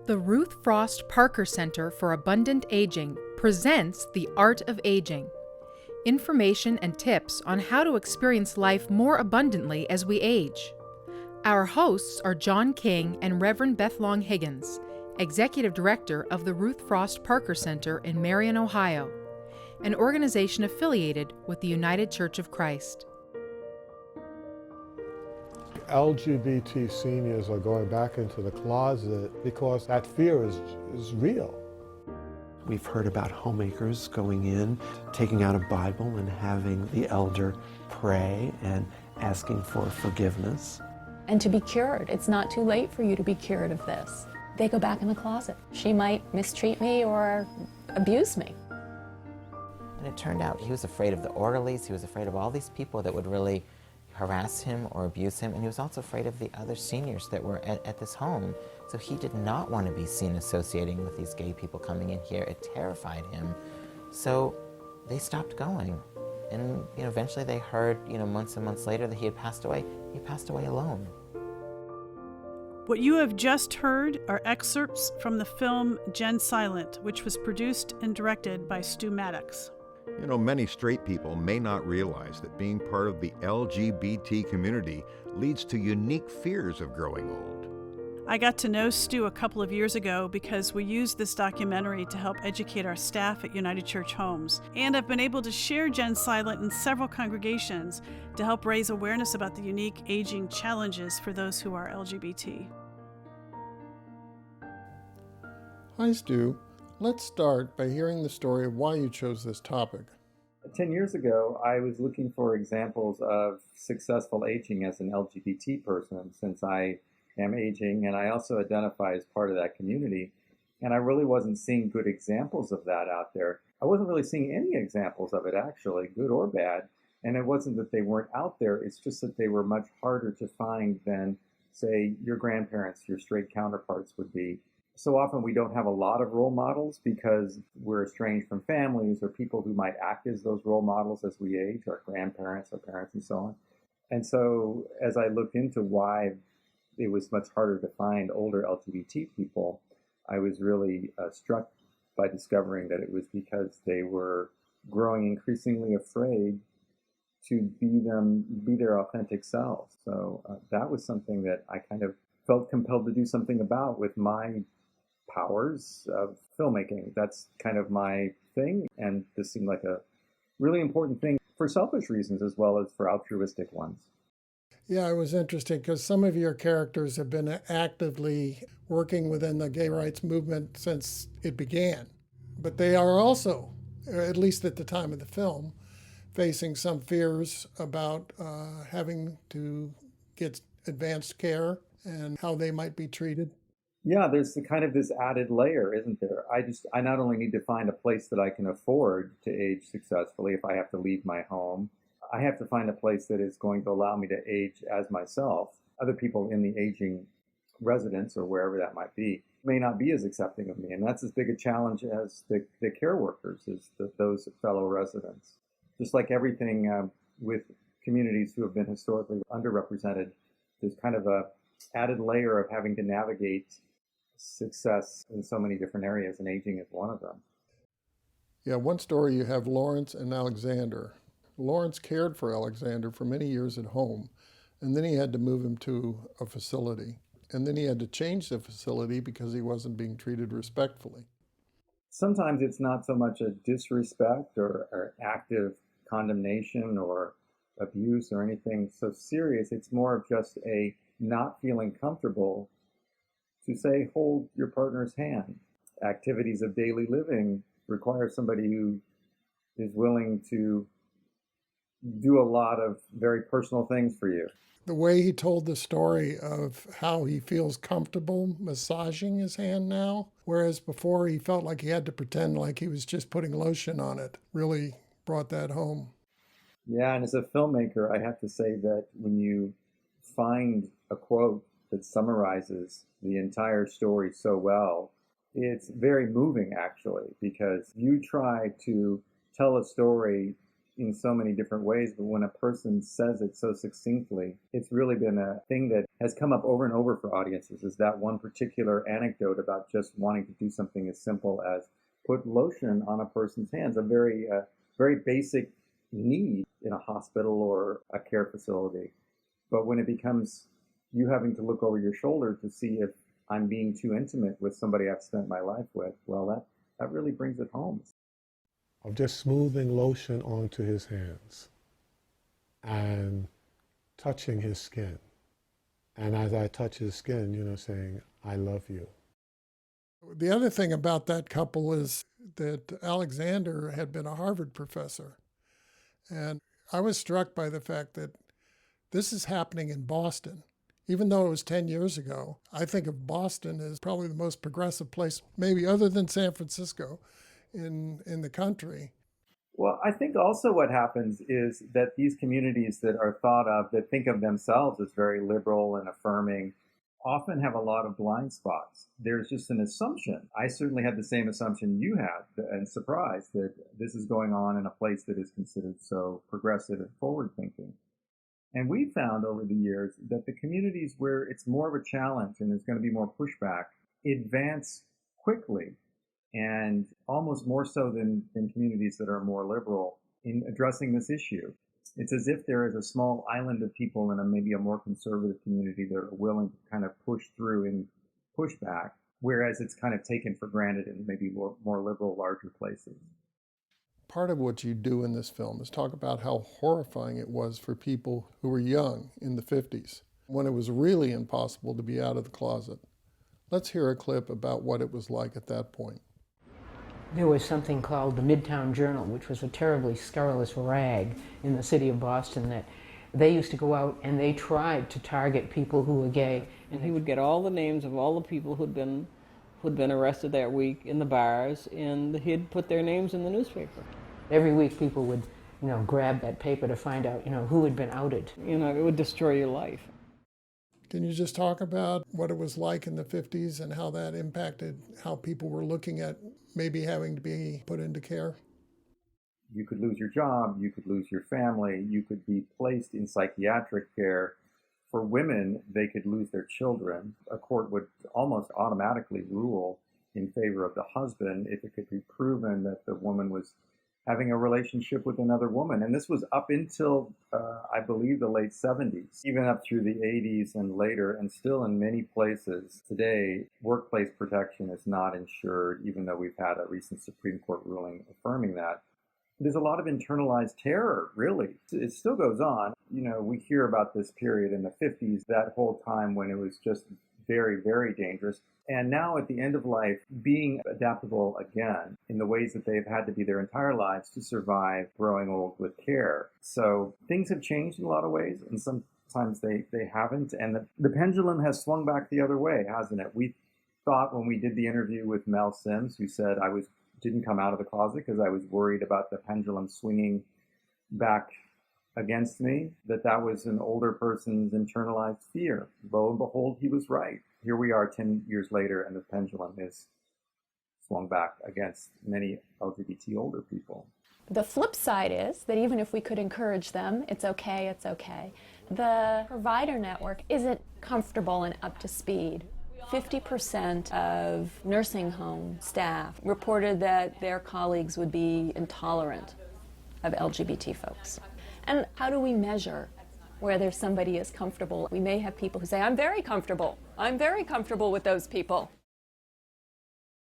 The Ruth Frost Parker Center for Abundant Aging presents The Art of Aging. Information and tips on how to experience life more abundantly as we age. Our hosts are John King and Reverend Beth Long Higgins, Executive Director of the Ruth Frost Parker Center in Marion, Ohio, an organization affiliated with the United Church of Christ. LGBT seniors are going back into the closet because that fear is real. We've heard about homemakers going in, taking out a Bible and having the elder pray and asking for forgiveness. And to be cured. It's not too late for you to be cured of this. They go back in the closet. She might mistreat me or abuse me. And it turned out he was afraid of the orderlies, he was afraid of all these people that would really harass him or abuse him, and he was also afraid of the other seniors that were at this home. So he did not want to be seen associating with these gay people coming in here. It terrified him. So they stopped going. And eventually they heard, months and months later that he had passed away. He passed away alone. What you have just heard are excerpts from the film Gen Silent, which was produced and directed by Stu Maddux. Many straight people may not realize that being part of the LGBT community leads to unique fears of growing old. I got to know Stu a couple of years ago because we used this documentary to help educate our staff at United Church Homes. And I've been able to share Gen Silent in several congregations to help raise awareness about the unique aging challenges for those who are LGBT. Hi, Stu. Let's start by hearing the story of why you chose this topic. 10 years ago, I was looking for examples of successful aging as an LGBT person, since I am aging and I also identify as part of that community. And I really wasn't seeing good examples of that out there. I wasn't really seeing any examples of it, actually, good or bad. And it wasn't that they weren't out there, it's just that they were much harder to find than, say, your grandparents, your straight counterparts would be. So often we don't have a lot of role models because we're estranged from families or people who might act as those role models as we age, our grandparents, our parents, and so on. And so as I looked into why it was much harder to find older LGBT people, I was really struck by discovering that it was because they were growing increasingly afraid to be their authentic selves. So that was something that I kind of felt compelled to do something about with my powers of filmmaking. That's kind of my thing, and this seemed like a really important thing for selfish reasons as well as for altruistic ones. Yeah, it was interesting because some of your characters have been actively working within the gay rights movement since it began. But they are also, at least at the time of the film, facing some fears about having to get advanced care and how they might be treated. Yeah, there's this added layer, isn't there? I not only need to find a place that I can afford to age successfully if I have to leave my home, I have to find a place that is going to allow me to age as myself. Other people in the aging residence or wherever that might be may not be as accepting of me. And that's as big a challenge as the care workers, is those fellow residents. Just like everything with communities who have been historically underrepresented, there's kind of a added layer of having to navigate success in so many different areas, and aging is one of them. Yeah, one story you have Lawrence and Alexander. Lawrence cared for Alexander for many years at home, and then he had to move him to a facility. And then he had to change the facility because he wasn't being treated respectfully. Sometimes it's not so much a disrespect or active condemnation or abuse or anything so serious. It's more of just a not feeling comfortable to say, hold your partner's hand. Activities of daily living require somebody who is willing to do a lot of very personal things for you. The way he told the story of how he feels comfortable massaging his hand now, whereas before he felt like he had to pretend like he was just putting lotion on it, really brought that home. Yeah, and as a filmmaker, I have to say that when you find a quote that summarizes the entire story so well, it's very moving, actually, because you try to tell a story in so many different ways, but when a person says it so succinctly, it's really been a thing that has come up over and over for audiences, is that one particular anecdote about just wanting to do something as simple as put lotion on a person's hands, a very basic need in a hospital or a care facility. But when it becomes you having to look over your shoulder to see if I'm being too intimate with somebody I've spent my life with, well, that really brings it home. Of just smoothing lotion onto his hands and touching his skin. And as I touch his skin, saying, I love you. The other thing about that couple is that Alexander had been a Harvard professor. And I was struck by the fact that this is happening in Boston. Even though it was 10 years ago, I think of Boston as probably the most progressive place, maybe other than San Francisco, in the country. Well, I think also what happens is that these communities that are thought of, that think of themselves as very liberal and affirming, often have a lot of blind spots. There's just an assumption. I certainly had the same assumption you had, and surprised that this is going on in a place that is considered so progressive and forward-thinking. And we found over the years that the communities where it's more of a challenge and there's going to be more pushback advance quickly, and almost more so than communities that are more liberal in addressing this issue. It's as if there is a small island of people in maybe a more conservative community that are willing to kind of push through and push back, whereas it's kind of taken for granted in maybe more liberal, larger places. Part of what you do in this film is talk about how horrifying it was for people who were young in the 50s, when it was really impossible to be out of the closet. Let's hear a clip about what it was like at that point. There was something called the Midtown Journal, which was a terribly scurrilous rag in the city of Boston that they used to go out and they tried to target people who were gay. And he would get all the names of all the people who'd been arrested that week in the bars, and he'd put their names in the newspaper. Every week people would, grab that paper to find out, who had been outed. It would destroy your life. Can you just talk about what it was like in the 50s and how that impacted how people were looking at maybe having to be put into care? You could lose your job, you could lose your family, you could be placed in psychiatric care. For women, they could lose their children. A court would almost automatically rule in favor of the husband if it could be proven that the woman was having a relationship with another woman. And this was up until, I believe, the late 70s, even up through the 80s and later, and still in many places today, workplace protection is not ensured, even though we've had a recent Supreme Court ruling affirming that. There's a lot of internalized terror, really. It still goes on. We hear about this period in the 50s, that whole time when it was just very, very dangerous. And now at the end of life, being adaptable again in the ways that they've had to be their entire lives to survive growing old with care. So things have changed in a lot of ways, and sometimes they haven't. And the pendulum has swung back the other way, hasn't it? We thought when we did the interview with Mel Sims, who said didn't come out of the closet because I was worried about the pendulum swinging back against me, that was an older person's internalized fear. Lo and behold, he was right. Here we are 10 years later, and the pendulum is swung back against many LGBT older people. The flip side is that even if we could encourage them, it's okay. The provider network isn't comfortable and up to speed. 50% of nursing home staff reported that their colleagues would be intolerant of LGBT folks. And how do we measure whether somebody is comfortable? We may have people who say, I'm very comfortable with those people.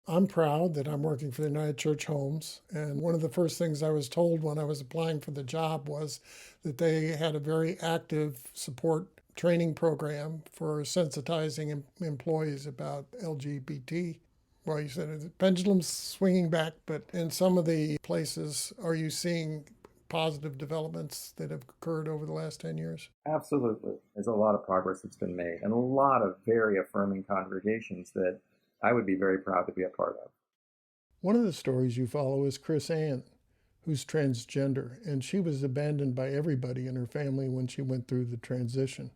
I'm proud that I'm working for the United Church Homes, and one of the first things I was told when I was applying for the job was that they had a very active support training program for sensitizing employees about LGBT. Well, you said the pendulum's swinging back, but in some of the places, are you seeing positive developments that have occurred over the last 10 years? Absolutely. There's a lot of progress that's been made, and a lot of very affirming congregations that I would be very proud to be a part of. One of the stories you follow is Chris Ann, who's transgender, and she was abandoned by everybody in her family when she went through the transition.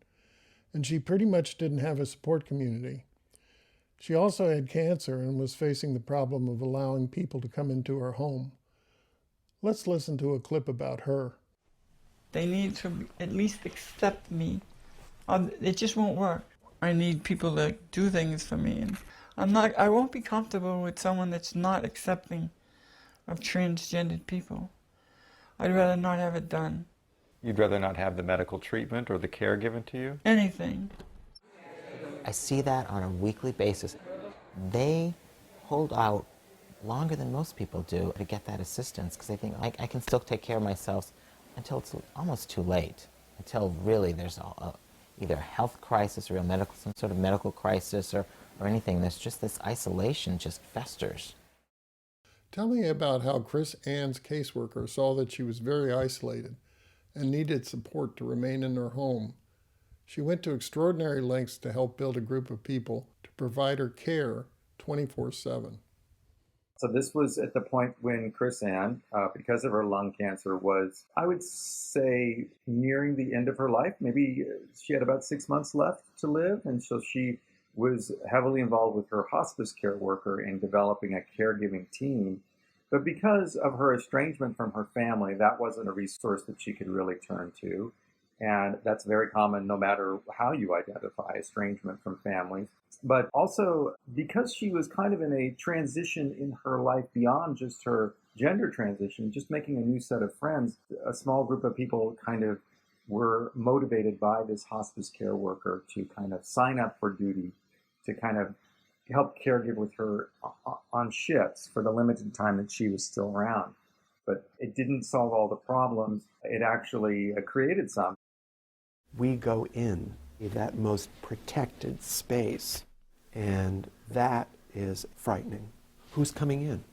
And she pretty much didn't have a support community. She also had cancer and was facing the problem of allowing people to come into her home. Let's listen to a clip about her. They need to at least accept me. It just won't work. I need people to do things for me. And I won't be comfortable with someone that's not accepting of transgendered people. I'd rather not have it done. You'd rather not have the medical treatment or the care given to you? Anything. I see that on a weekly basis. They hold out longer than most people do to get that assistance because they think, I can still take care of myself until it's almost too late, until really there's either a health crisis or some sort of medical crisis or anything. There's just this isolation just festers. Tell me about how Chris Ann's caseworker saw that she was very isolated and needed support to remain in her home. She went to extraordinary lengths to help build a group of people to provide her care 24/7. So this was at the point when Chris Ann, because of her lung cancer, was, I would say, nearing the end of her life. Maybe she had about 6 months left to live. And so she was heavily involved with her hospice care worker in developing a caregiving team. But because of her estrangement from her family, that wasn't a resource that she could really turn to. And that's very common no matter how you identify estrangement from families. But also because she was kind of in a transition in her life beyond just her gender transition, just making a new set of friends, a small group of people kind of were motivated by this hospice care worker to kind of sign up for duty, to kind of help caregive with her on shifts for the limited time that she was still around. But it didn't solve all the problems. It actually created some. We go in that most protected space, and that is frightening. Who's coming in?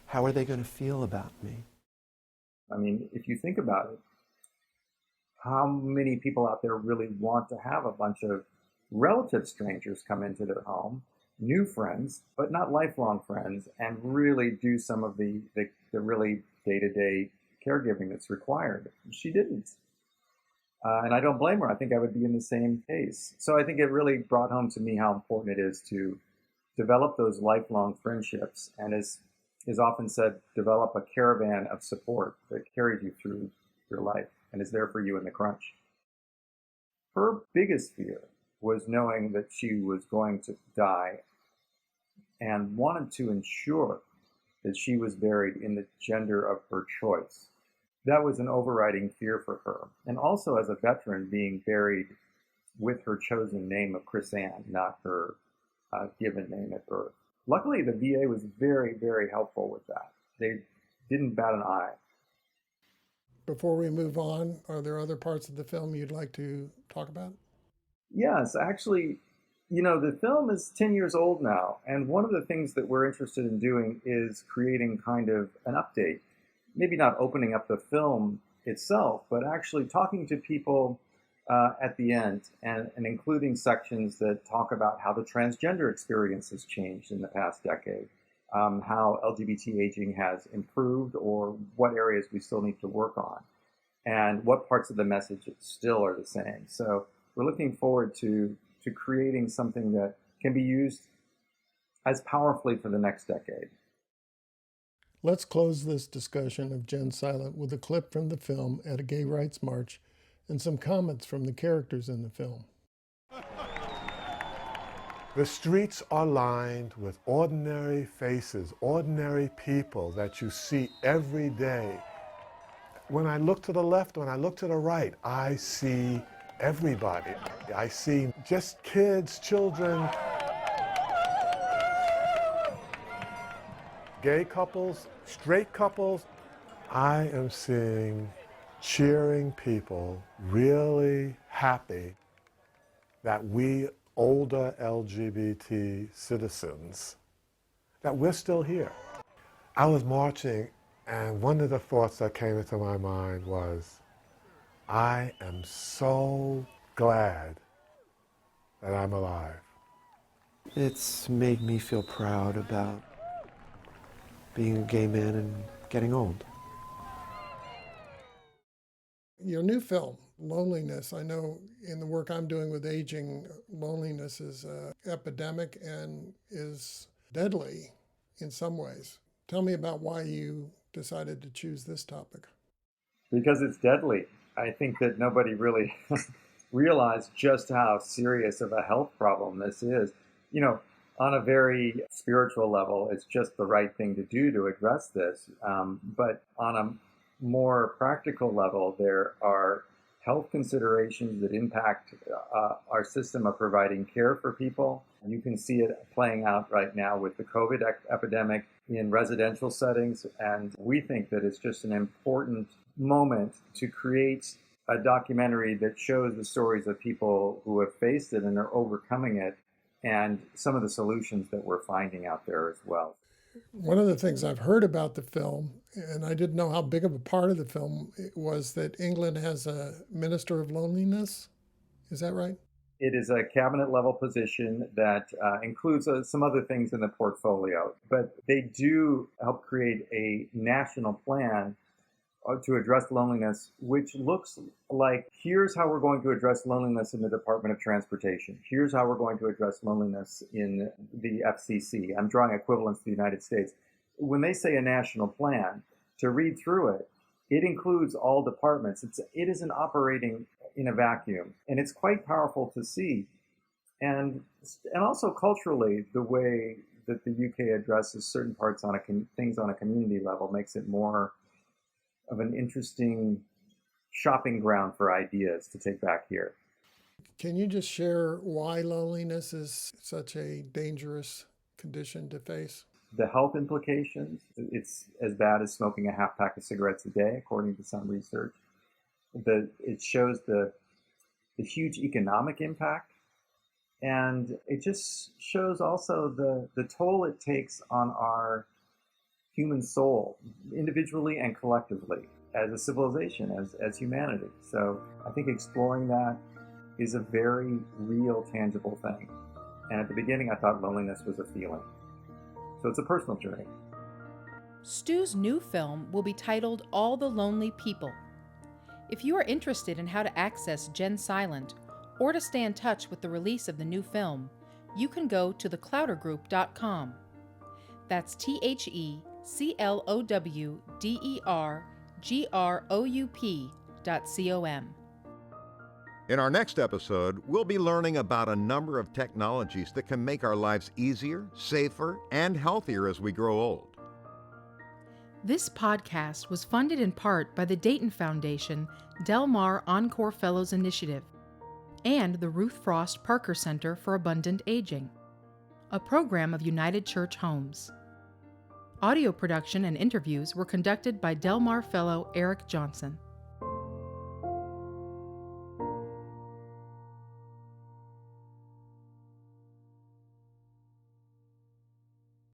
How are they going to feel about me? I mean, if you think about it, how many people out there really want to have a bunch of relative strangers come into their home, new friends, but not lifelong friends, and really do some of the really day-to-day caregiving that's required? She didn't. And I don't blame her. I think I would be in the same case. So I think it really brought home to me how important it is to develop those lifelong friendships, and as is often said, develop a caravan of support that carries you through your life and is there for you in the crunch. Her biggest fear was knowing that she was going to die and wanted to ensure that she was buried in the gender of her choice. That was an overriding fear for her. And also as a veteran, being buried with her chosen name of Chris Ann, not her given name at birth. Luckily, the VA was very, very helpful with that. They didn't bat an eye. Before we move on, are there other parts of the film you'd like to talk about? Yes, actually, the film is 10 years old now. And one of the things that we're interested in doing is creating kind of an update. Maybe not opening up the film itself, but actually talking to people at the end and including sections that talk about how the transgender experience has changed in the past decade, how LGBT aging has improved or what areas we still need to work on, and what parts of the message still are the same. So we're looking forward to creating something that can be used as powerfully for the next decade. Let's close this discussion of Jen Silent with a clip from the film at a gay rights march and some comments from the characters in the film. The streets are lined with ordinary faces, ordinary people that you see every day. When I look to the left, when I look to the right, I see everybody. I see just kids, children, gay couples, straight couples. I am seeing cheering people, really happy that we older LGBT citizens, that we're still here. I was marching, and one of the thoughts that came into my mind was, I am so glad that I'm alive. It's made me feel proud about being a gay man and getting old. Your new film, Loneliness, I know in the work I'm doing with aging, loneliness is an epidemic and is deadly in some ways. Tell me about why you decided to choose this topic? Because it's deadly. I think that nobody really realized just how serious of a health problem this is. You know, on a very spiritual level, it's just the right thing to do to address this. But on a more practical level, there are health considerations that impact our system of providing care for people. And you can see it playing out right now with the COVID epidemic in residential settings. And we think that it's just an important moment to create a documentary that shows the stories of people who have faced it and are overcoming it, and some of the solutions that we're finding out there as well. One of the things I've heard about the film, and I didn't know how big of a part of the film it was, that England has a minister of loneliness. Is that right? It is a cabinet level position that includes some other things in the portfolio, but they do help create a national plan to address loneliness, which looks like, here's how we're going to address loneliness in the Department of Transportation. Here's how we're going to address loneliness in the FCC. I'm drawing equivalence to the United States. When they say a national plan, to read through it, it includes all departments. It isn't operating in a vacuum, and it's quite powerful to see. And also culturally, the way that the UK addresses certain parts on things on a community level makes it more of an interesting shopping ground for ideas to take back here. Can you just share why loneliness is such a dangerous condition to face? The health implications, it's as bad as smoking a half pack of cigarettes a day, according to some research. It shows the huge economic impact, and it just shows also the toll it takes on our human soul, individually and collectively, as a civilization, as humanity. So I think exploring that is a very real, tangible thing. And at the beginning, I thought loneliness was a feeling. So it's a personal journey. Stu's new film will be titled All the Lonely People. If you are interested in how to access Gen Silent or to stay in touch with the release of the new film, you can go to theclowdergroup.com. That's TheClowdergroup.com. In our next episode, we'll be learning about a number of technologies that can make our lives easier, safer, and healthier as we grow old. This podcast was funded in part by the Dayton Foundation Del Mar Encore Fellows Initiative and the Ruth Frost Parker Center for Abundant Aging, a program of United Church Homes. Audio production and interviews were conducted by Del Mar Fellow Eric Johnson.